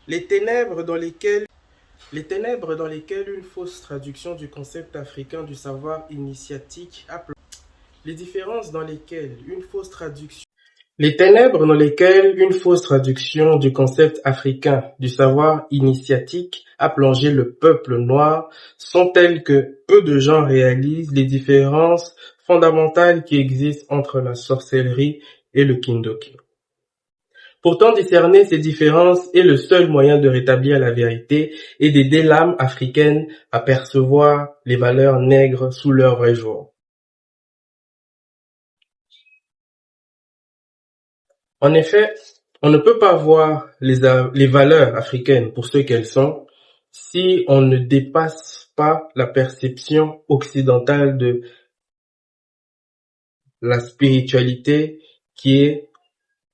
Les ténèbres dans lesquelles, les ténèbres dans lesquelles une fausse traduction du concept africain du savoir initiatique a plongé. Les différences dans lesquelles une fausse traduction Les ténèbres dans lesquelles une fausse traduction du concept africain du savoir initiatique a plongé le peuple noir sont telles que peu de gens réalisent les différences fondamentales qui existent entre la sorcellerie et le kindoki. Pourtant, discerner ces différences est le seul moyen de rétablir la vérité et d'aider l'âme africaine à percevoir les valeurs nègres sous leur vrai jour. En effet, on ne peut pas voir les valeurs africaines pour ce qu'elles sont si on ne dépasse pas la perception occidentale de la spiritualité qui est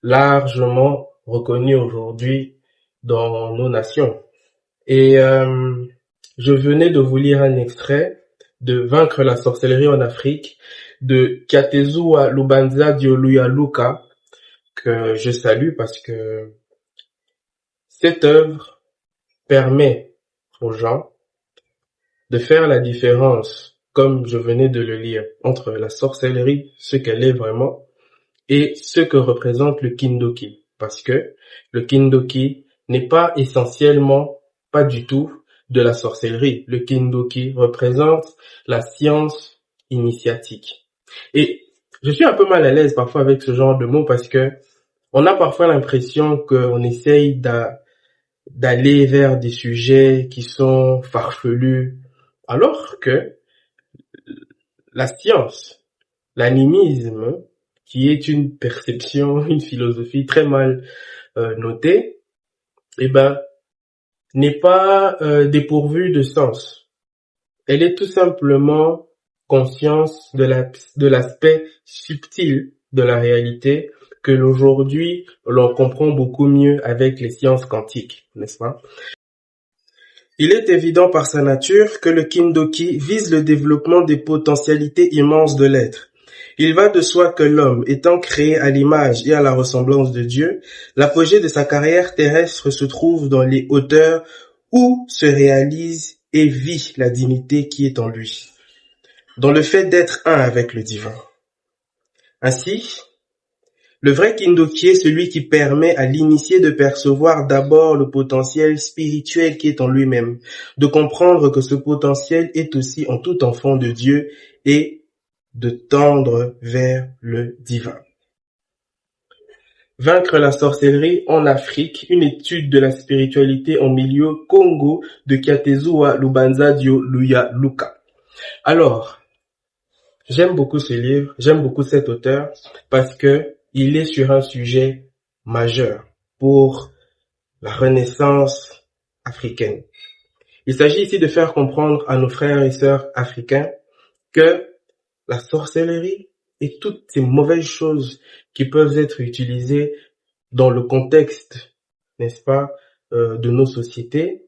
largement reconnue aujourd'hui dans nos nations. Et je venais de vous lire un extrait de Vaincre la sorcellerie en Afrique de Kiatezua Lubanza Dioluya Luka, que je salue parce que cette œuvre permet aux gens de faire la différence, comme je venais de le lire, entre la sorcellerie, ce qu'elle est vraiment, et ce que représente le Kindoki. Parce que le Kindoki n'est pas essentiellement, pas du tout, de la sorcellerie. Le Kindoki représente la science initiatique. Et je suis un peu mal à l'aise parfois avec ce genre de mots parce que on a parfois l'impression qu'on essaye d'aller vers des sujets qui sont farfelus, alors que la science, l'animisme, qui est une perception, une philosophie très mal notée, eh ben, n'est pas dépourvue de sens. Elle est tout simplement conscience de l'aspect subtil de la réalité que l'aujourd'hui l'on comprend beaucoup mieux avec les sciences quantiques, n'est-ce pas? Il est évident par sa nature que le Kindoki vise le développement des potentialités immenses de l'être. Il va de soi que l'homme, étant créé à l'image et à la ressemblance de Dieu, l'apogée de sa carrière terrestre se trouve dans les hauteurs où se réalise et vit la dignité qui est en lui, dans le fait d'être un avec le divin. Ainsi, le vrai Kindoki est celui qui permet à l'initié de percevoir d'abord le potentiel spirituel qui est en lui-même, de comprendre que ce potentiel est aussi en tout enfant de Dieu et de tendre vers le divin. Vaincre la sorcellerie en Afrique, une étude de la spiritualité en milieu Congo de Kiatezua Lubanza Dioluya Luka. Alors, j'aime beaucoup ce livre, j'aime beaucoup cet auteur parce que il est sur un sujet majeur pour la renaissance africaine. Il s'agit ici de faire comprendre à nos frères et sœurs africains que la sorcellerie et toutes ces mauvaises choses qui peuvent être utilisées dans le contexte, n'est-ce pas, de nos sociétés,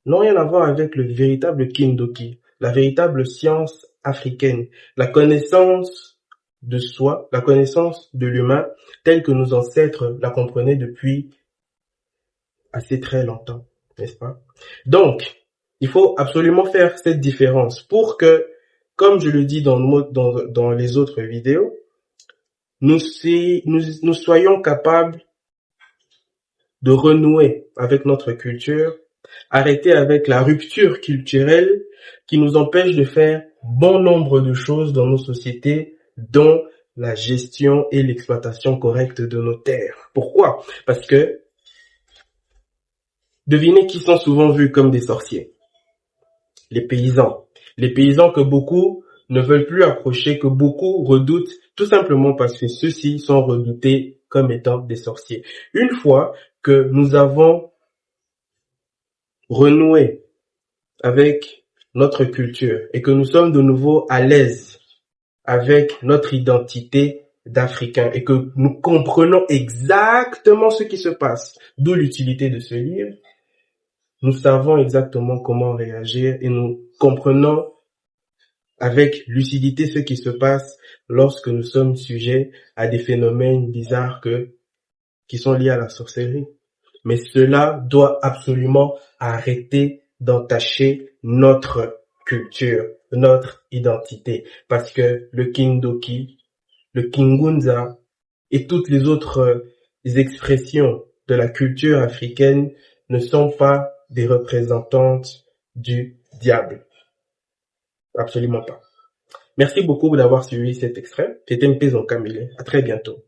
n'ont rien à voir avec le véritable Kindoki, la véritable science africaine, la connaissance de soi, la connaissance de l'humain, telle que nos ancêtres la comprenaient depuis assez très longtemps, n'est-ce pas? Donc, il faut absolument faire cette différence pour que, comme je le dis dans les autres vidéos, nous soyons capables de renouer avec notre culture, arrêter avec la rupture culturelle qui nous empêche de faire bon nombre de choses dans nos sociétés, dont la gestion et l'exploitation correcte de nos terres. Pourquoi? Parce que devinez qui sont souvent vus comme des sorciers? Les paysans. Les paysans que beaucoup ne veulent plus approcher, que beaucoup redoutent, tout simplement parce que ceux-ci sont redoutés comme étant des sorciers. Une fois que nous avons renoué avec notre culture et que nous sommes de nouveau à l'aise avec notre identité d'Africains et que nous comprenons exactement ce qui se passe, d'où l'utilité de ce livre, nous savons exactement comment réagir et nous comprenons avec lucidité ce qui se passe lorsque nous sommes sujets à des phénomènes bizarres qui sont liés à la sorcellerie. Mais cela doit absolument arrêter d'entacher notre culture, notre identité. Parce que le Kindoki, le Kingunza et toutes les autres expressions de la culture africaine ne sont pas des représentantes du diable. Absolument pas. Merci beaucoup d'avoir suivi cet extrait. C'était Mpezon Kamile. À très bientôt.